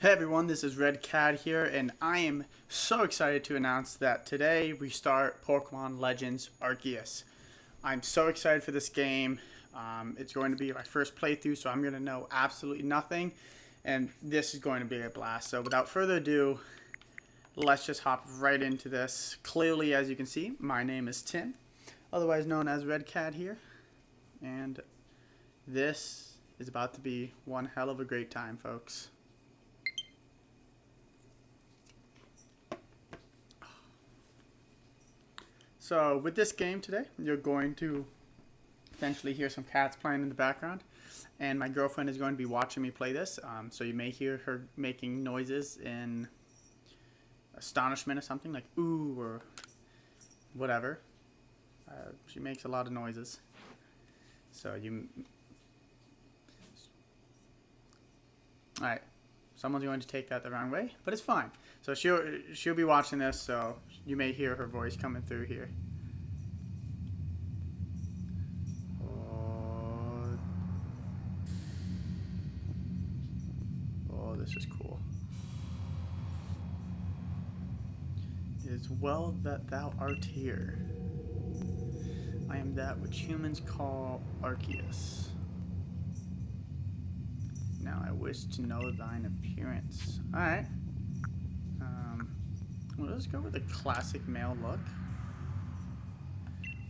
Hey everyone, this is Red Cat here, and I am so excited to announce that today we start Pokemon Legends Arceus. I'm so excited for this game. It's going to be my first playthrough, so I'm going to know absolutely nothing, and this is going to be a blast. So without further ado, let's just hop right into this. Clearly, as you can see, my name is Tim, otherwise known as Red Cat here, and this is about to be one hell of a great time, folks. So with this game today, you're going to essentially hear some cats playing in the background, and my girlfriend is going to be watching me play this. So you may hear her making noises in astonishment or something, like ooh or whatever. She makes a lot of noises. So you... Alright, someone's going to take that the wrong way, but it's fine. So she'll be watching this, so you may hear her voice coming through here. Oh, this is cool. It is well that thou art here. I am that which humans call Arceus. Now I wish to know thine appearance. Alright. Well, let's go with a classic male look.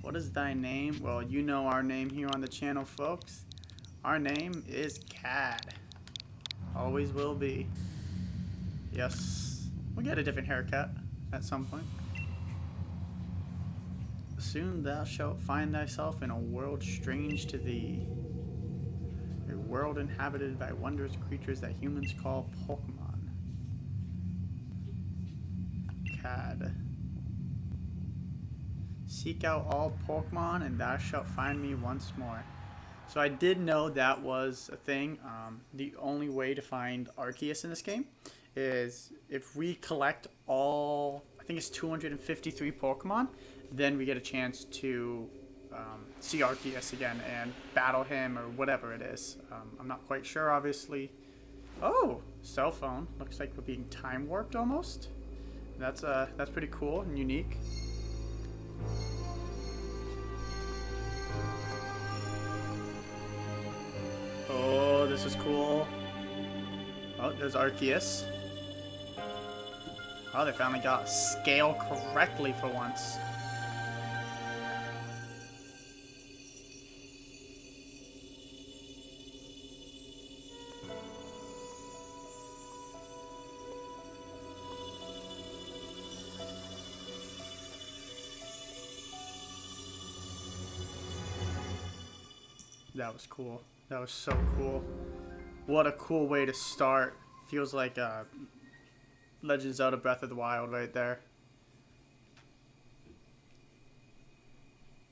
What is thy name? Well, you know our name here on the channel, folks. Our name is Cad. Always will be. Yes. We'll get a different haircut at some point. Soon thou shalt find thyself in a world strange to thee. A world inhabited by wondrous creatures that humans call Pokemon. Cad. Seek out all Pokemon and thou shalt find me once more. So I did know that was a thing. The only way to find Arceus in this game is if we collect all, I think it's 253 Pokemon, then we get a chance to see Arceus again and battle him or whatever it is. I'm not quite sure, obviously. Oh, cell phone. Looks like we're being time warped almost. That's pretty cool and unique. Oh, this is cool. Oh, there's Arceus. Oh, they finally got scale correctly for once. That was cool. That was so cool. What a cool way to start. Feels like Legend of Zelda Breath of the Wild right there.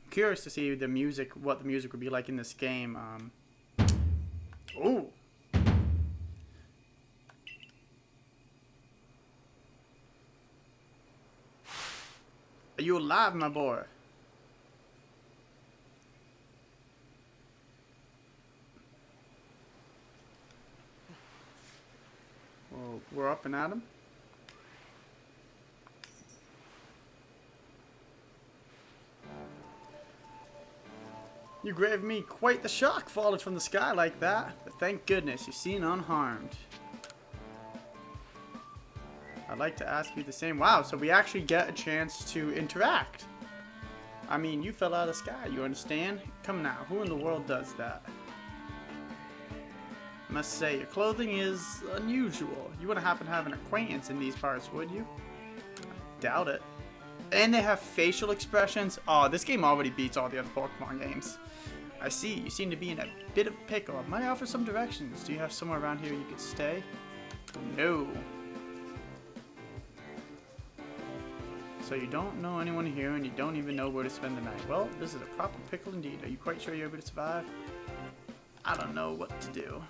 I'm curious to see the music, what the music would be like in this game. Ooh. Are you alive, my boy? Well, we're up and at him. You gave me quite the shock falling from the sky like that, but thank goodness you seem unharmed. I'd like to ask you the same. Wow, so we actually get a chance to interact. I mean, you fell out of the sky, you understand? Come now, who in the world does that? I must say, your clothing is unusual. You wouldn't happen to have an acquaintance in these parts, would you? Doubt it. And they have facial expressions. Oh, this game already beats all the other Pokemon games. I see, you seem to be in a bit of a pickle. Might I offer some directions? Do you have somewhere around here you could stay? No. So you don't know anyone here and you don't even know where to spend the night. Well, this is a proper pickle indeed. Are you quite sure you're able to survive? I don't know what to do.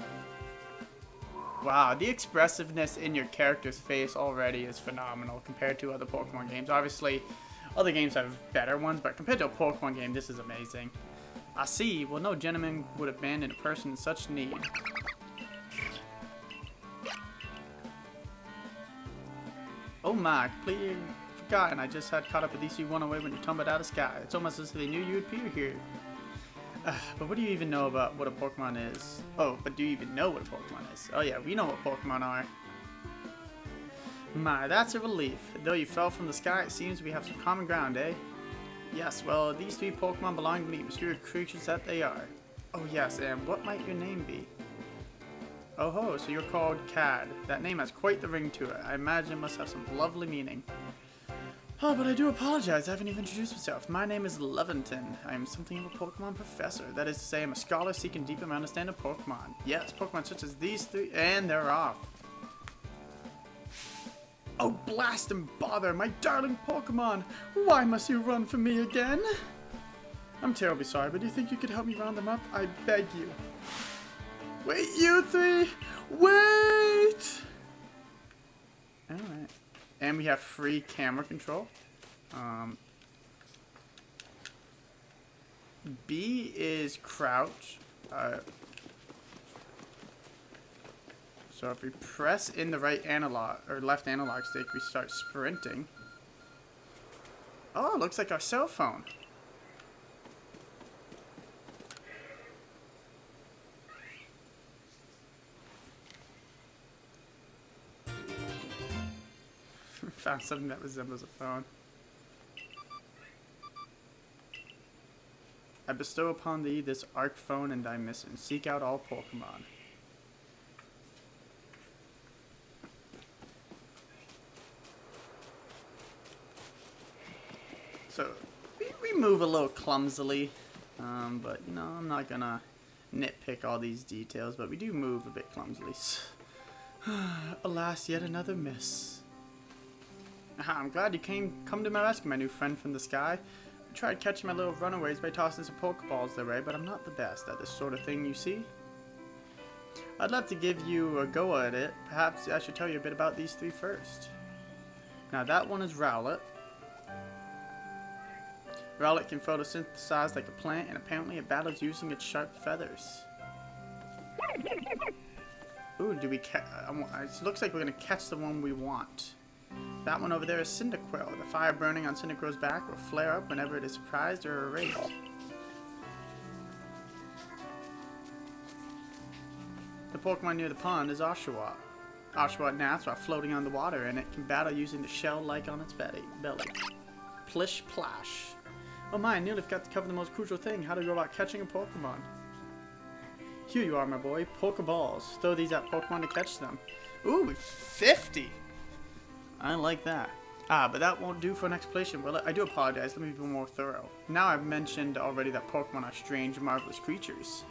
Wow, the expressiveness in your character's face already is phenomenal compared to other Pokemon games. Obviously, other games have better ones, but compared to a Pokemon game, this is amazing. I see. Well, no gentleman would abandon a person in such need. Oh my, completely forgotten. I just had caught up with these two one away when you tumbled out of the sky. It's almost as if they knew you would appear here. But what do you even know about what a Pokemon is? Oh, but do you even know what a Pokemon is? Oh yeah, we know what Pokemon are. My, that's a relief. Though you fell from the sky, it seems we have some common ground, eh? Yes, well, these three Pokemon belong to me, mysterious creatures that they are. Oh yes, and what might your name be? Oh ho, so you're called Cad. That name has quite the ring to it. I imagine it must have some lovely meaning. Oh, but I do apologize, I haven't even introduced myself. My name is Leventon. I am something of a Pokemon professor. That is to say, I'm a scholar seeking deeper understanding of Pokemon. Yes, Pokemon such as these three, and they're off. Oh, blast and bother, my darling Pokemon! Why must you run from me again? I'm terribly sorry, but do you think you could help me round them up? I beg you. Wait, you three! Wait! Alright. And we have free camera control. B is crouch. So if we press in the right analog, or left analog stick, we start sprinting. Oh, it looks like our cell phone. Found something that resembles a phone. I bestow upon thee this arc phone and thy mission. Seek out all Pokemon. So, we move a little clumsily, but you know, I'm not gonna nitpick all these details, but we do move a bit clumsily. Alas, yet another miss. I'm glad you come to my rescue, my new friend from the sky. I tried catching my little runaways by tossing some Pokeballs their way, but I'm not the best at this sort of thing, you see. I'd love to give you a go at it. Perhaps I should tell you a bit about these three first. Now that one is Rowlet. Rowlet can photosynthesize like a plant, and apparently it battles using its sharp feathers. Ooh, do we catch? It looks like we're gonna catch the one we want. That one over there is Cyndaquil. The fire burning on Cyndaquil's back will flare up whenever it is surprised or erased. The Pokemon near the pond is Oshawott. Oshawott naps while floating on the water, and it can battle using the shell-like on its belly. Plish Plash. Oh my, I nearly forgot to cover the most crucial thing, how to go about catching a Pokemon. Here you are, my boy, Pokeballs. Throw these at Pokemon to catch them. Ooh, 50! I like that. But that won't do for an explanation, will it? I do apologize, let me be more thorough. Now I've mentioned already that Pokemon are strange, marvelous creatures.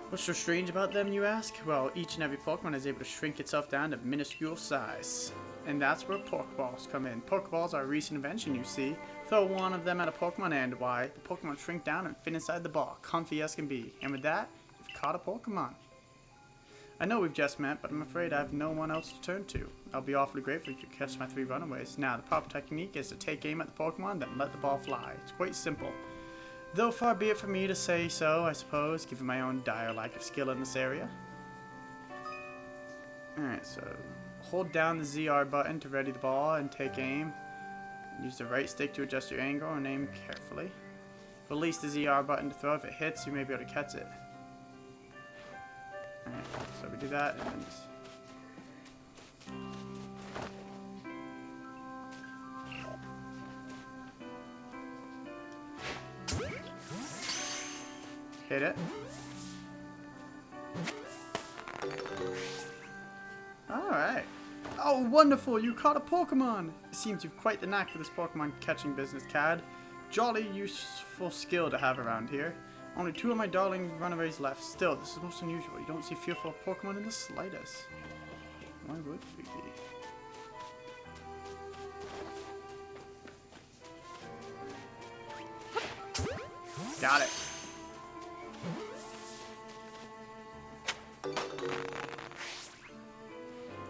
What's so strange about them, you ask? Well, each and every Pokemon is able to shrink itself down to minuscule size. And that's where Pokeballs come in. Pokeballs are a recent invention, you see. Throw one of them at a Pokemon and why, the Pokemon shrink down and fit inside the ball, comfy as can be. And with that, you've caught a Pokemon. I know we've just met, but I'm afraid I have no one else to turn to. I'll be awfully grateful if you catch my three runaways. Now, the proper technique is to take aim at the Pokemon, then let the ball fly. It's quite simple. Though far be it from me to say so, I suppose, given my own dire lack of skill in this area. Alright, so hold down the ZR button to ready the ball and take aim. Use the right stick to adjust your angle and aim carefully. Release the ZR button to throw. If it hits, you may be able to catch it. Alright, so we do that and then just... hit it. Alright. Oh, wonderful! You caught a Pokemon! It seems you've quite the knack for this Pokemon catching business, Cad. Jolly useful skill to have around here. Only two of my darling runaways left. Still, this is most unusual. You don't see fearful Pokemon in the slightest. Why would we be? Got it.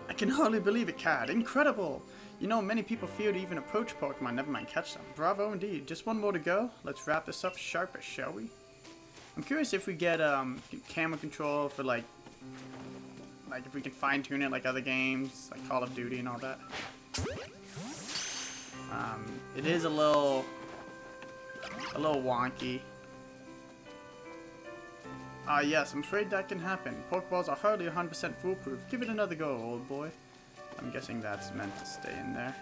I can hardly believe it, Cad. Incredible! You know, many people fear to even approach Pokemon, never mind catch them. Bravo indeed. Just one more to go. Let's wrap this up sharpish, shall we? I'm curious if we get camera control for like if we can fine tune it like other games, like Call of Duty and all that. It is a little wonky. Yes, I'm afraid that can happen. Pokeballs are hardly 100% foolproof. Give it another go, old boy. I'm guessing that's meant to stay in there.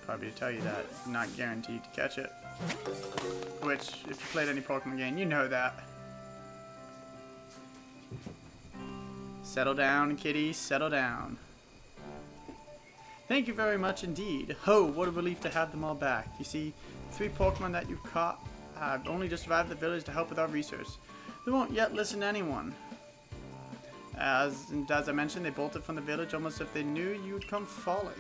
Probably to tell you that, not guaranteed to catch it. Which, if you played any Pokemon game, you know that. Settle down, kitty, settle down. Thank you very much indeed. Ho, what a relief to have them all back. You see, 3 Pokemon that you've caught have only just arrived at the village to help with our research. They won't yet listen to anyone. As I mentioned, they bolted from the village almost as if they knew you would come falling.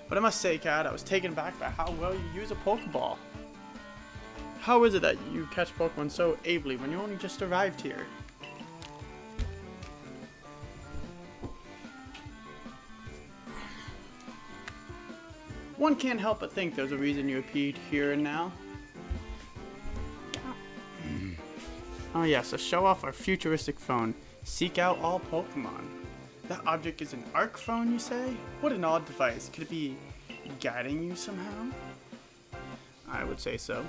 But I must say, Cat, I was taken back by how well you use a Pokeball. How is it that you catch Pokemon so ably when you only just arrived here? One can't help but think there's a reason you appeared here and now. Oh yes, a show off our futuristic phone. Seek out all Pokemon. That object is an Arc phone, you say? What an odd device. Could it be guiding you somehow? I would say so.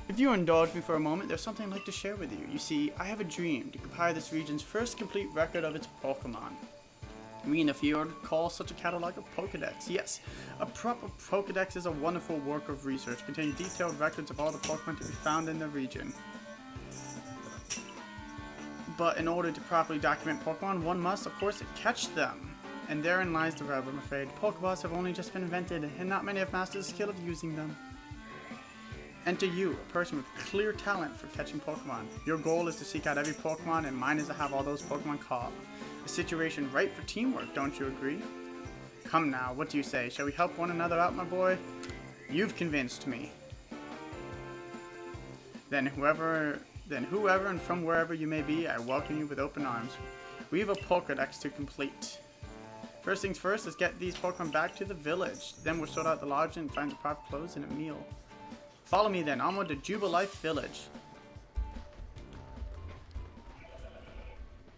If you indulge me for a moment, there's something I'd like to share with you. You see, I have a dream to compile this region's first complete record of its Pokemon. We in the field call such a catalog a Pokedex. Yes, a proper Pokedex is a wonderful work of research containing detailed records of all the Pokemon to be found in the region. But in order to properly document Pokemon, one must, of course, catch them. And therein lies the rub, I'm afraid. Pokeballs have only just been invented, and not many have mastered the skill of using them. Enter you, a person with clear talent for catching Pokemon. Your goal is to seek out every Pokemon, and mine is to have all those Pokemon caught. A situation ripe for teamwork, don't you agree? Come now, what do you say? Shall we help one another out, my boy? You've convinced me. Then whoever and from wherever you may be, I welcome you with open arms. We have a Pokedex to complete. First things first, let's get these Pokemon back to the village. Then we'll sort out the lodge and find the proper clothes and a meal. Follow me then, onward to Jubilife Village.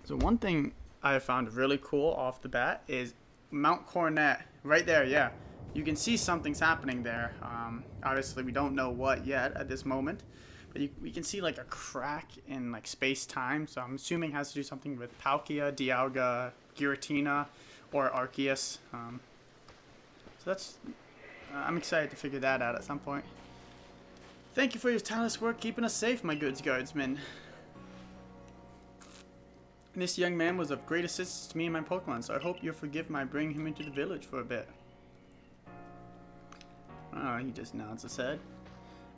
So one thing I found really cool off the bat is Mount Coronet. Right there, yeah. You can see something's happening there. Obviously, we don't know what yet at this moment. But we can see like a crack in like space-time. So I'm assuming it has to do something with Palkia, Dialga, Giratina, or Arceus. So that's... I'm excited to figure that out at some point. Thank you for your tireless work keeping us safe, my goods guardsmen. This young man was of great assistance to me and my Pokemon, so I hope you'll forgive my bringing him into the village for a bit. Oh, he just nods his head.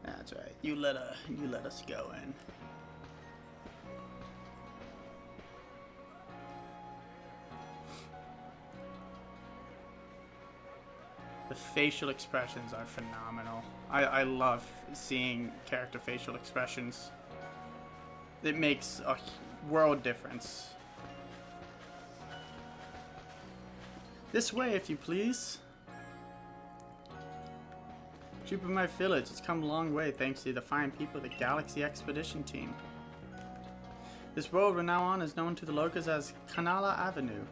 That's right. You let us go in. The facial expressions are phenomenal. I love seeing character facial expressions. It makes a world difference. This way, if you please. Jubilife Village has come a long way thanks to the fine people of the Galaxy Expedition Team. This road from now on is known to the locals as Kanala Avenue.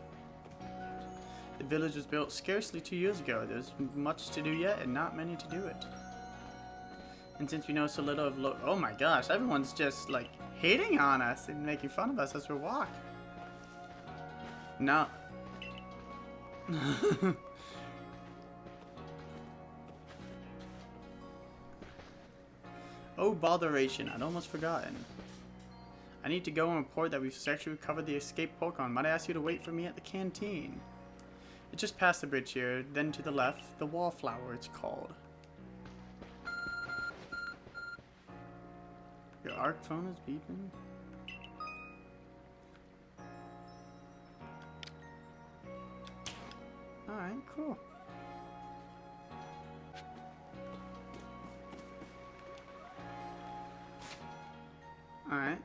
The village was built scarcely 2 years ago. There's much to do yet and not many to do it. And since we know so little of oh my gosh, everyone's just like hating on us and making fun of us as we walk. No. Oh botheration, I'd almost forgotten. I need to go and report that we've successfully recovered the escaped Pokemon. Might I ask you to wait for me at the canteen? It's just past the bridge here, then to the left, the Wallflower it's called. Your Arc phone is beeping? Alright, cool. Alright.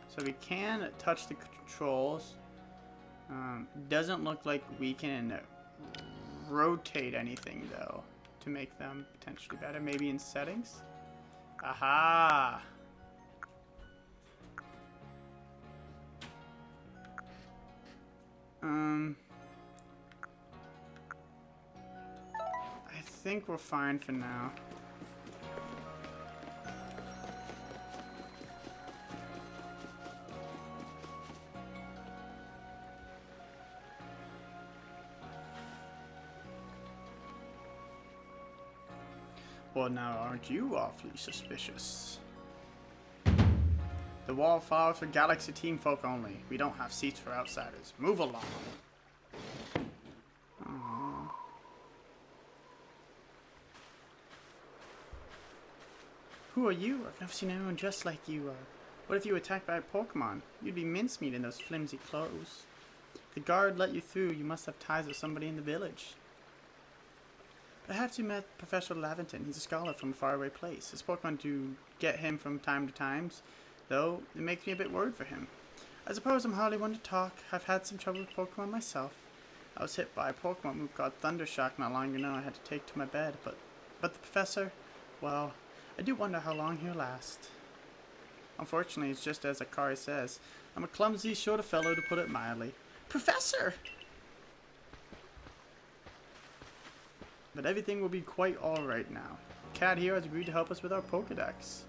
So we can touch the controls. Doesn't look like we can rotate anything though to make them potentially better. Maybe in settings? Aha! think we're fine for now. Well, now aren't you awfully suspicious? The wallflowers for Galaxy Team folk only. We don't have seats for outsiders. Move along. Aww. Who are you? I've never seen anyone dressed like you are. What if you were attacked by a Pokemon? You'd be mincemeat in those flimsy clothes. If the guard let you through, you must have ties with somebody in the village. Perhaps you met Professor Laventon. He's a scholar from a faraway place. His Pokemon do get him from time to time, though it makes me a bit worried for him. I suppose I'm hardly one to talk. I've had some trouble with Pokemon myself. I was hit by a Pokemon move called Thundershock not long ago. I had to take to my bed, but the professor, well, I do wonder how long he'll last. Unfortunately, it's just as Akari says. I'm a clumsy sort of fellow, to put it mildly. Professor! But everything will be quite alright now. Cat here has agreed to help us with our Pokedex.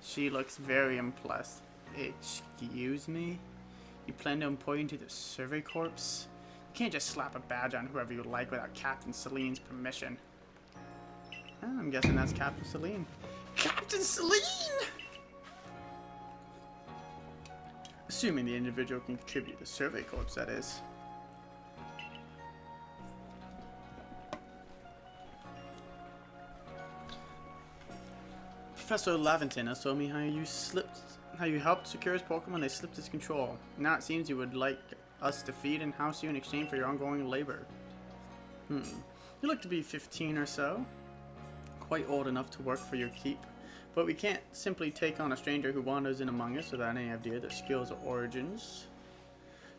She looks very impressed. Excuse me? You plan to employ into the Survey Corps? You can't just slap a badge on whoever you like without Captain Celine's permission. I'm guessing that's Captain Celine. Captain Celine! Assuming the individual can contribute to the Survey Corps, that is. Professor Laventon has told me how you helped secure his Pokemon. They slipped his control. Now it seems you would like us to feed and house you in exchange for your ongoing labor. You look to be 15 or so. Quite old enough to work for your keep. But we can't simply take on a stranger who wanders in among us without any idea of their skills or origins.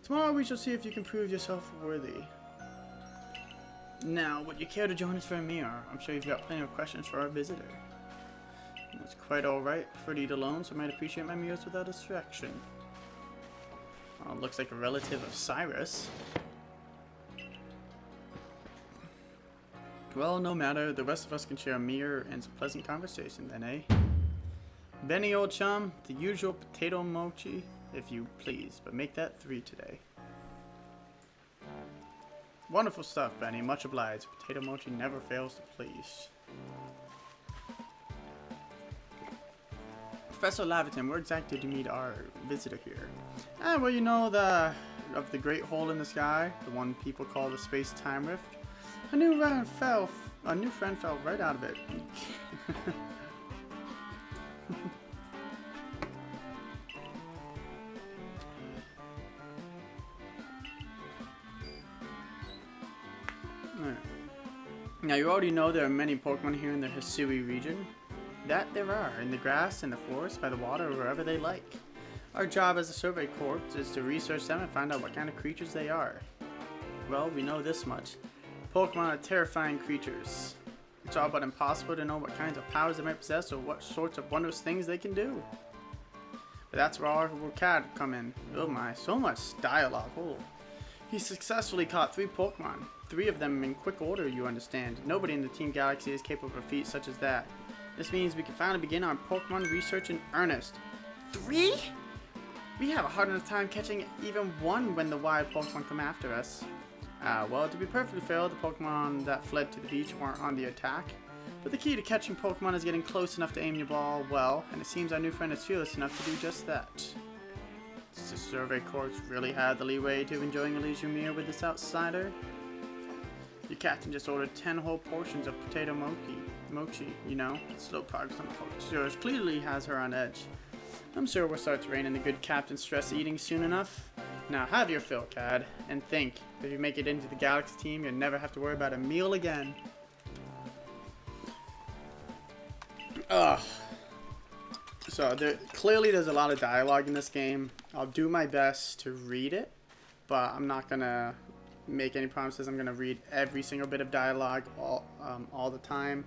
Tomorrow we shall see if you can prove yourself worthy. Now, would you care to join us for a meal? I'm sure you've got plenty of questions for our visitor. That's quite alright. Prefer to eat alone, so I might appreciate my meals without distraction. Looks like a relative of Cyrus. Well, no matter. The rest of us can share a meal and some pleasant conversation then, eh? Benny, old chum, the usual potato mochi, if you please, but make that 3 today. Wonderful stuff, Benny. Much obliged. Potato mochi never fails to please. Professor Laventon, where exactly did you meet our visitor here? Well, you know, of the great hole in the sky, the one people call the space-time rift. A new friend fell right out of it. Alright. Now, you already know there are many Pokemon here in the Hisui region. That there are, in the grass, in the forest, by the water, or wherever they like. Our job as a Survey Corps is to research them and find out what kind of creatures they are. Well, we know this much. Pokemon are terrifying creatures. It's all but impossible to know what kinds of powers they might possess or what sorts of wondrous things they can do. But that's where our cat come in. Oh my, so much dialogue. Oh. He successfully caught 3 Pokemon. 3 of them in quick order, you understand. Nobody in the Team Galaxy is capable of feats such as that. This means we can finally begin our Pokemon research in earnest. 3? We have a hard enough time catching even one when the wild Pokemon come after us. Well, to be perfectly fair, the Pokemon that fled to the beach weren't on the attack. But the key to catching Pokemon is getting close enough to aim your ball well, and it seems our new friend is fearless enough to do just that. Does the Survey Corps really have the leeway to enjoying a leisure meal with this outsider? Your captain just ordered 10 whole portions of potato mochi, you know, slow progress on the Pokedex clearly has her on edge. I'm sure we'll start to rein in the good captain's stress eating soon enough. Now have your fill, Cad, and think, if you make it into the Galaxy team, you'll never have to worry about a meal again. Ugh. So, clearly there's a lot of dialogue in this game. I'll do my best to read it, but I'm not gonna make any promises I'm gonna read every single bit of dialogue all the time,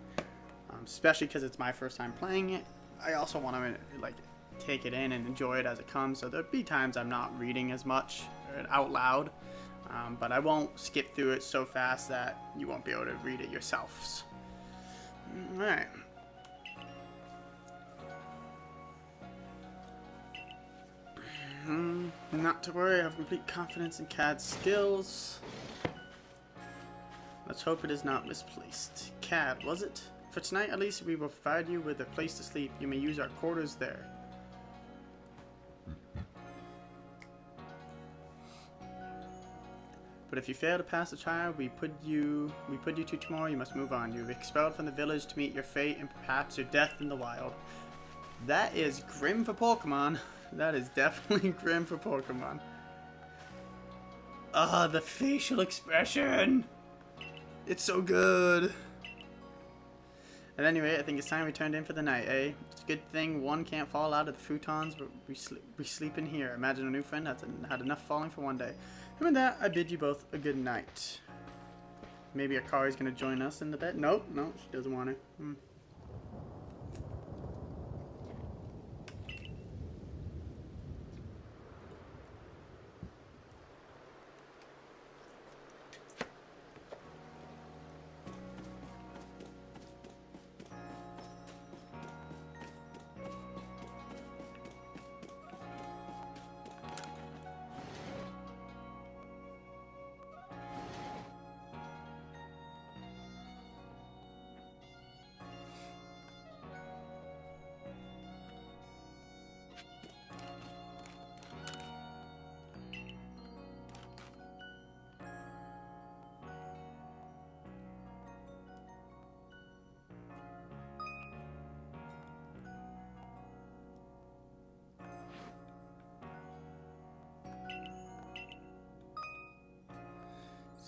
especially because it's my first time playing it. I also want to like take it in and enjoy it as it comes, so there'll be times I'm not reading as much out loud, but I won't skip through it so fast that you won't be able to read it yourselves. Alright. Not to worry, I have complete confidence in Cad's skills. Let's hope it is not misplaced. Cad, was it? For tonight, at least, we will provide you with a place to sleep. You may use our quarters there. But if you fail to pass the trial, we put you to tomorrow. You must move on. You're expelled from the village to meet your fate and perhaps your death in the wild. That is grim for Pokemon. That is definitely grim for Pokemon. Ah, the facial expression. It's so good. At any rate, I think it's time we turned in for the night, eh? It's a good thing one can't fall out of the futons, but we sleep in here. Imagine a new friend had enough falling for one day. And with that, I bid you both a good night. Maybe Akari's gonna join us in the bed? Nope, no, she doesn't want to.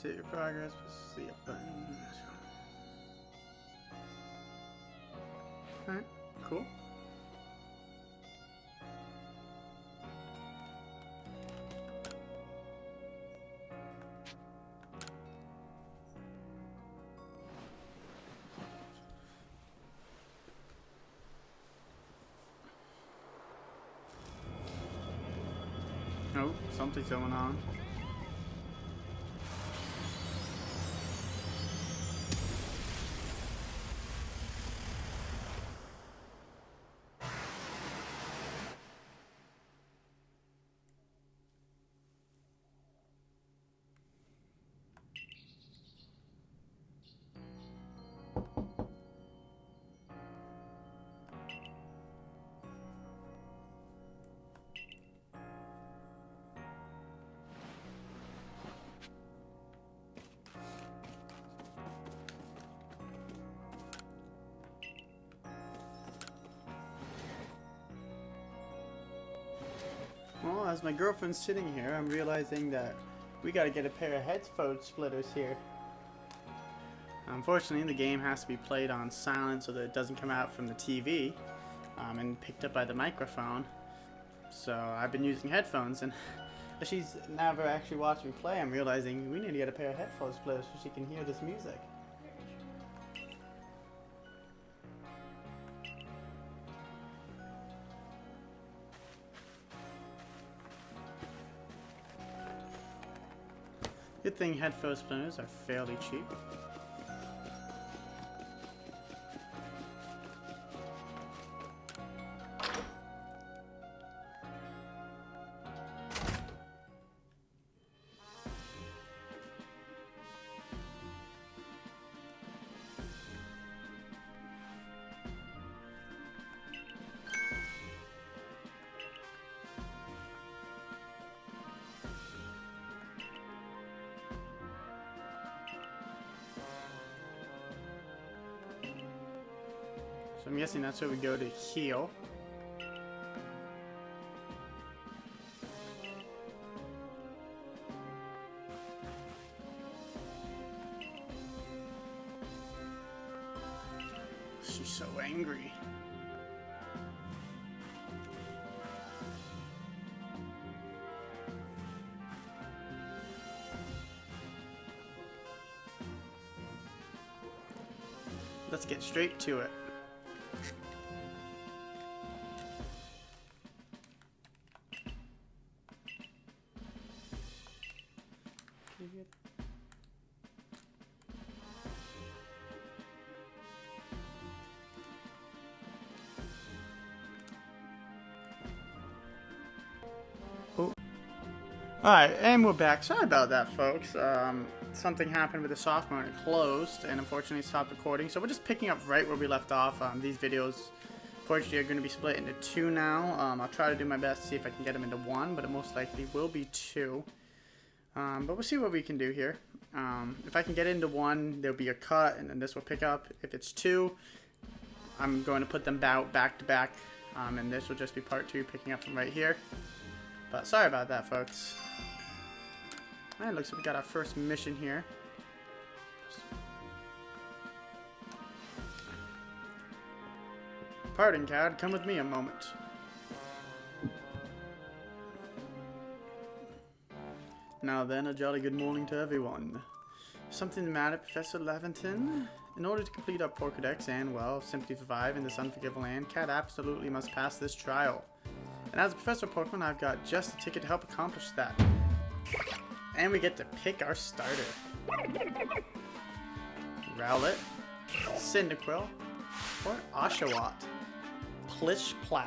Save your progress, press the up button. Alright, cool. Oh, something's going on. Well, as my girlfriend's sitting here, I'm realizing that we gotta get a pair of headphone splitters here. Unfortunately, the game has to be played on silent so that it doesn't come out from the TV and picked up by the microphone. So I've been using headphones, and as she's never actually watched me play, I'm realizing we need to get a pair of headphone splitters so she can hear this music. Good thing headphone splitters are fairly cheap. So I'm guessing that's where we go to heal. She's so angry. Let's get straight to it. Alright, and we're back. Sorry about that, folks. Something happened with the software and it closed, and unfortunately stopped recording. So we're just picking up right where we left off. These videos, fortunately, are going to be split into two now. I'll try to do my best to see if I can get them into one, but it most likely will be two. But we'll see what we can do here. If I can get into one, there'll be a cut, and then this will pick up. If it's two, I'm going to put them back to back, and this will just be part two, picking up from right here. But sorry about that, folks. Alright, looks like we got our first mission here. Pardon, Cad, come with me a moment. Now then, a jolly good morning to everyone. Something the matter, Professor Levinton? In order to complete our Pokédex and, well, simply survive in this unforgiving land, Cad absolutely must pass this trial. And as a Professor Pokemon, I've got just a ticket to help accomplish that. And we get to pick our starter. Rowlet, Cyndaquil, or Oshawott. Plish Plash.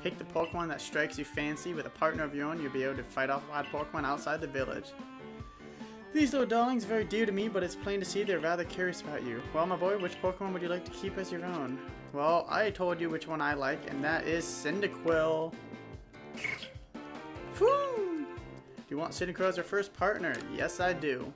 Pick the Pokemon that strikes you fancy. With a partner of your own, you'll be able to fight off wild Pokemon outside the village. These little darlings are very dear to me, but it's plain to see they're rather curious about you. Well, my boy, which Pokemon would you like to keep as your own? Well, I told you which one I like, and that is Cyndaquil. Whew! Do you want Cyndaquil as your first partner? Yes, I do.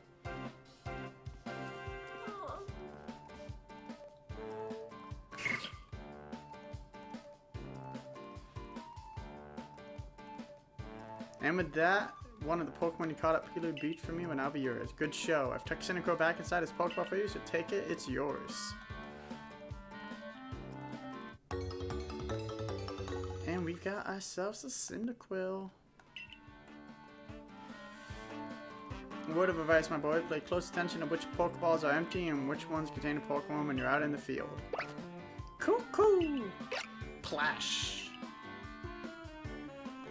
And with that, one of the Pokemon you caught at Pillar Beach for me will now be yours. Good show. I've tucked Cyndaquil back inside his Pokeball for you, so take it, it's yours. And we've got ourselves a Cyndaquil. A word of advice, my boy. Pay close attention to which Pokeballs are empty and which ones contain a Pokemon when you're out in the field. Cool. Plash.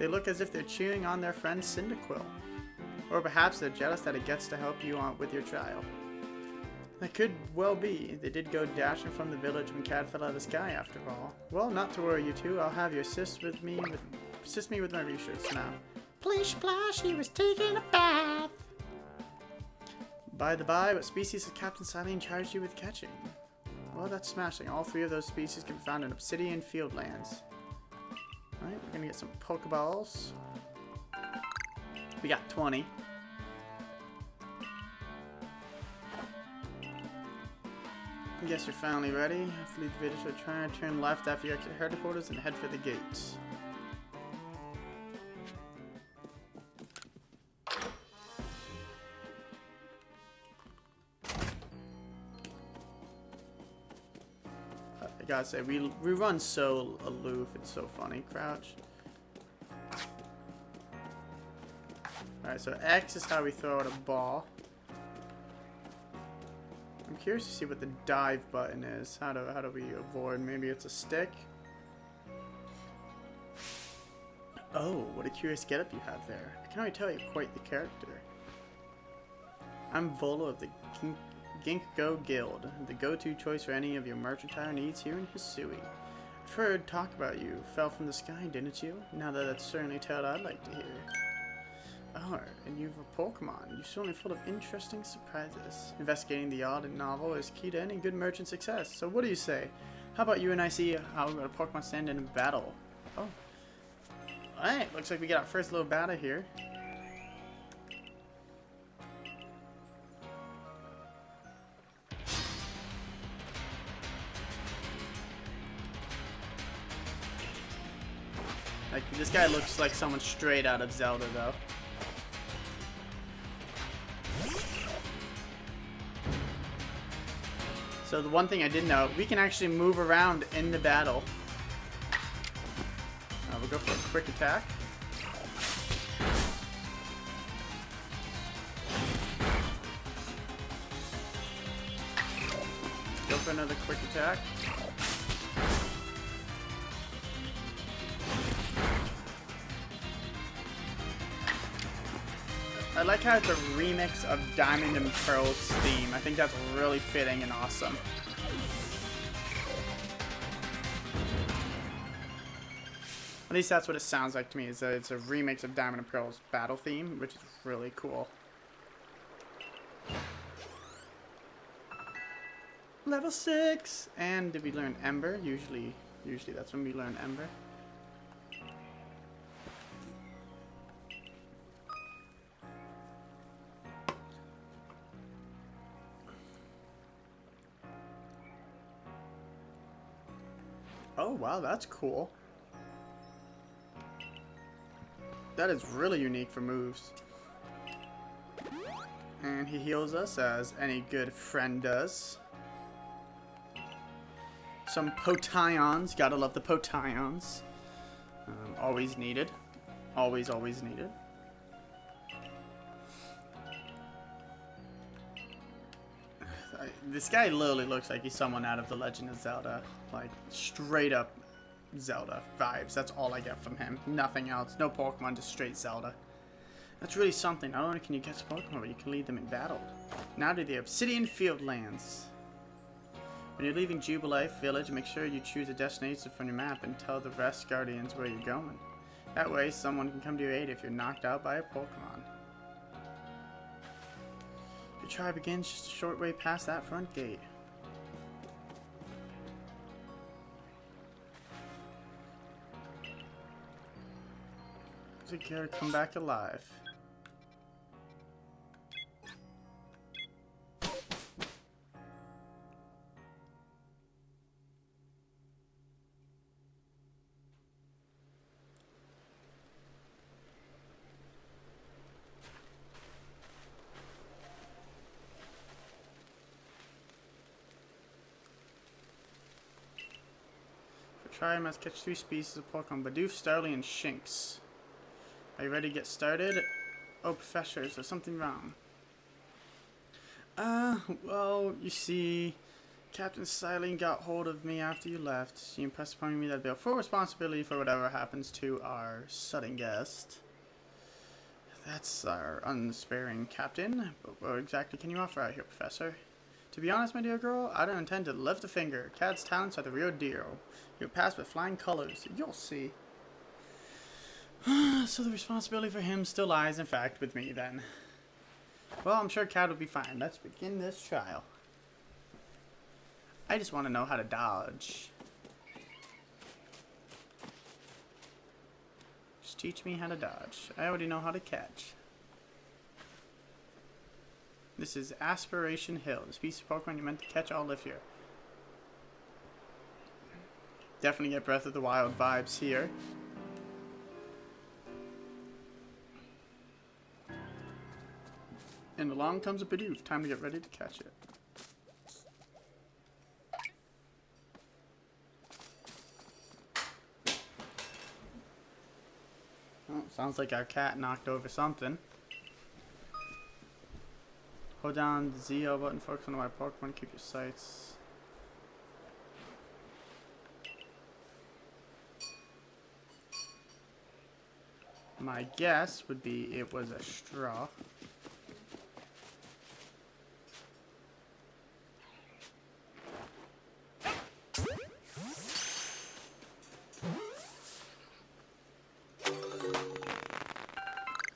They look as if they're cheering on their friend Cyndaquil. Or perhaps they're jealous that it gets to help you on with your trial. That could well be. They did go dashing from the village when Cad fell out of the sky after all. Well, not to worry, you two. I'll have you assist me with my research now. Plish Plash, he was taking a bath. By the by, what species has Captain Silene charged you with catching? Well, that's smashing. All three of those species can be found in obsidian fieldlands. Alright, we're gonna get some Pokeballs. We got 20. I guess you're finally ready. After leave the village, try to turn left after you exit headquarters and head for the gates. I gotta say, we run so aloof, it's so funny. Crouch. Alright, so X is how we throw out a ball. I'm curious to see what the dive button is. How do we avoid? Maybe it's a stick? Oh, what a curious getup you have there. I can already tell you're quite the character. I'm Volo of the Ginkgo Guild, the go-to choice for any of your mercantile needs here in Hisui. I've heard talk about you. Fell from the sky, didn't you? Now that's certainly a tale I'd like to hear. Oh, and you've a Pokemon. You're certainly full of interesting surprises. Investigating the odd and novel is key to any good merchant success. So what do you say? How about you and I see how a Pokemon stand in a battle? Oh. Alright, looks like we got our first little battle here. Like, this guy looks like someone straight out of Zelda, though. So the one thing I did know, we can actually move around in the battle. We'll go for a quick attack. Go for another quick attack. I like how it's a remix of Diamond and Pearl's theme. I think that's really fitting and awesome. At least that's what it sounds like to me. It's a remix of Diamond and Pearl's battle theme, which is really cool. Level 6! And did we learn Ember? Usually that's when we learn Ember. Oh wow, that's cool. That is really unique for moves. And he heals us as any good friend does. Some potions. Gotta love the potions. Always needed. Always needed. This guy literally looks like he's someone out of The Legend of Zelda. Like, straight up Zelda vibes. That's all I get from him. Nothing else. No Pokemon, just straight Zelda. That's really something. Not only can you catch Pokemon, but you can lead them in battle. Now to the Obsidian Fieldlands. When you're leaving Jubilife Village, make sure you choose a destination from your map and tell the rest Guardians where you're going. That way, someone can come to your aid if you're knocked out by a Pokemon. Your tribe begins just a short way past that front gate. Take care to come back alive. Try must catch 3 species of Pokemon: Bidoof, Starly, and Shinx. Are you ready to get started? Oh, Professor, is there something wrong? Well, you see, Captain Silene got hold of me after you left. She impressed upon me that I'd bear full responsibility for whatever happens to our sudden guest. That's our unsparing captain. But what exactly can you offer out here, Professor? To be honest, my dear girl, I don't intend to lift a finger. Cad's talents are the real deal. You'll pass with flying colors. You'll see. So the responsibility for him still lies, in fact, with me, then. Well, I'm sure Cad will be fine. Let's begin this trial. I just want to know how to dodge. Just teach me how to dodge. I already know how to catch. This is Aspiration Hill. The species of Pokemon you're meant to catch all live here. Definitely get Breath of the Wild vibes here. And along comes a Bidoof. Time to get ready to catch it. Oh, sounds like our cat knocked over something. Hold down the ZL button, focus on the right Pokemon, keep your sights. My guess would be it was a straw.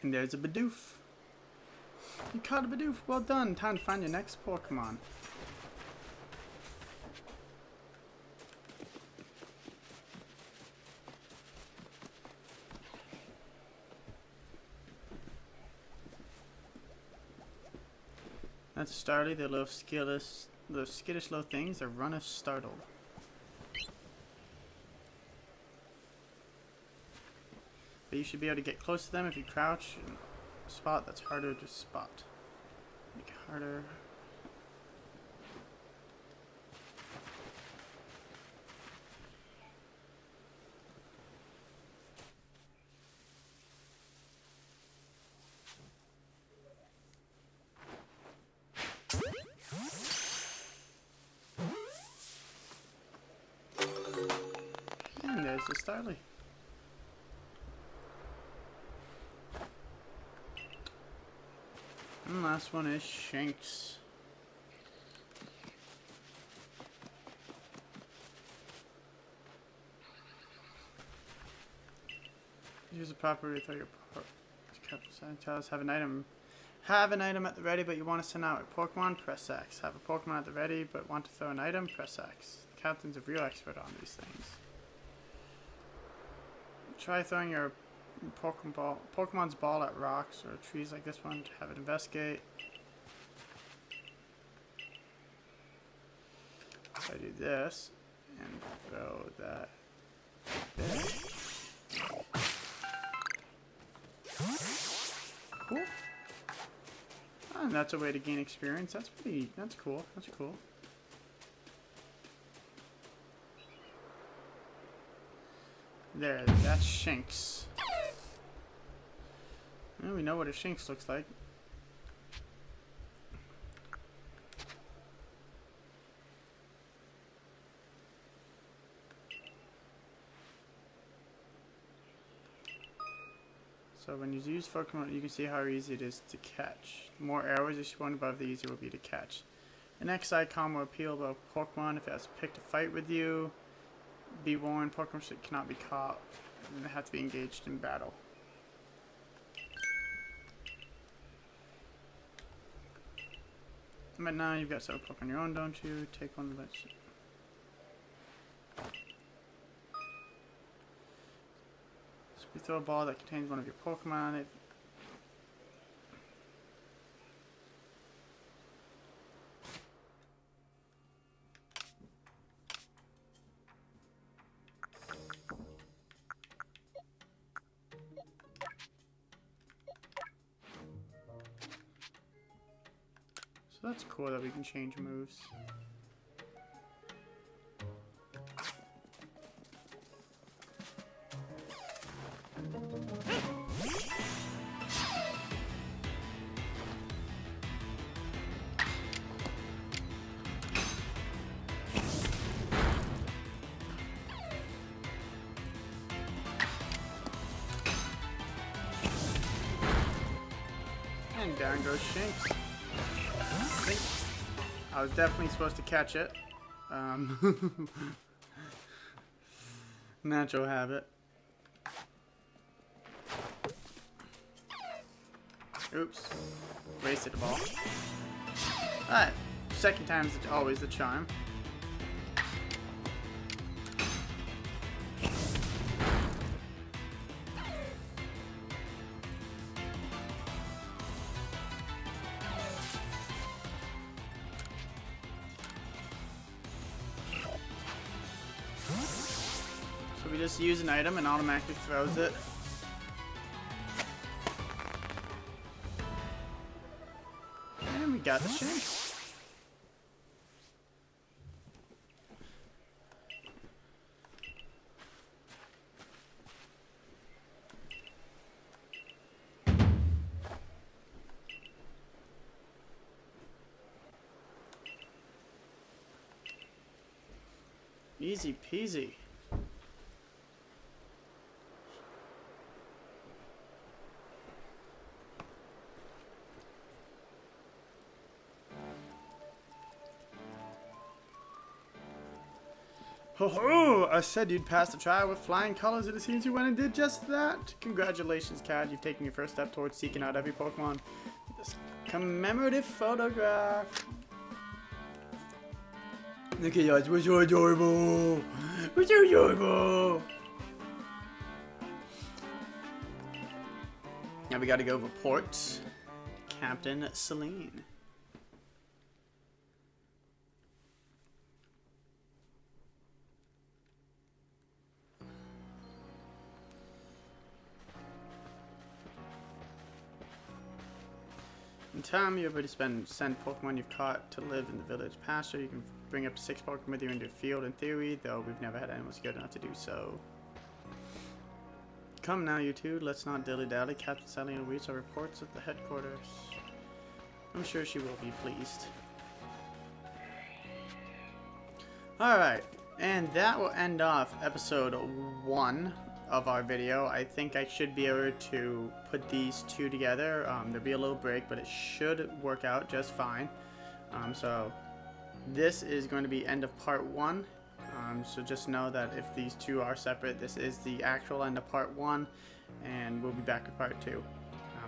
And there's a Bidoof. You caught a Bidoof. Well done. Time to find your next Pokemon. That's Starly, the little skittish little things that run us startled. But you should be able to get close to them if you crouch in a spot that's harder to spot. Make it harder. And there's the Starly. And the last one is Shinx. Use the property throw your tells have an item. Have an item at the ready, but you want to send out a Pokemon? Press X. Have a Pokemon at the ready, but want to throw an item? Press X. The captain's a real expert on these things. Try throwing your Pokemon's ball at rocks or trees like this one to have it investigate. So I do this and throw that there. Cool. Oh, and that's a way to gain experience. That's cool. That's cool. There, that's Shinx. Well, we know what a Shinx looks like. So when you use Pokemon, you can see how easy it is to catch. The more arrows you spawn above, the easier it will be to catch. The next icon will appeal about Pokemon if it has picked a fight with you. Be warned, Pokemon cannot be caught, and they have to be engaged in battle. But now you've got several Pokemon on your own, don't you? Take one of those. So if you throw a ball that contains one of your Pokemon, so that's cool that we can change moves. And down goes Shinx. I was definitely supposed to catch it. Natural habit. Oops. Wasted a ball. Alright. Second time's always the charm. So we just use an item and automatically throws it. And we got the Shinx. Easy peasy. Ho ho! I said you'd pass the trial with flying colors, and it seems you went and did just that. Congratulations, Cat. You've taken your first step towards seeking out every Pokemon. This commemorative photograph. Look at yours. We're so adorable. We're so adorable. Now we gotta go report Captain Celine. In time, you're able to send Pokemon you've caught to live in the village pasture. You can bring up to 6 Pokemon with you into the field in theory, though we've never had anyone good enough to do so. Come now, you two. Let's not dilly-dally. Captain Sally awaits our reports at the headquarters. I'm sure she will be pleased. Alright, and that will end off episode 1 of our video. I think I should be able to put these two together. There'll be a little break, but it should work out just fine. So this is going to be end of part 1. So just know that if these two are separate, this is the actual end of part 1, and we'll be back with part 2.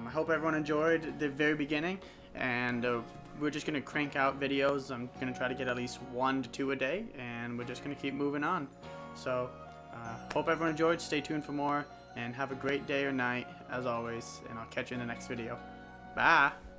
I hope everyone enjoyed the very beginning, and we're just going to crank out videos. I'm going to try to get at least 1 to 2 a day, and we're just going to keep moving on. So hope everyone enjoyed. Stay tuned for more, and have a great day or night as always, and I'll catch you in the next video. Bye!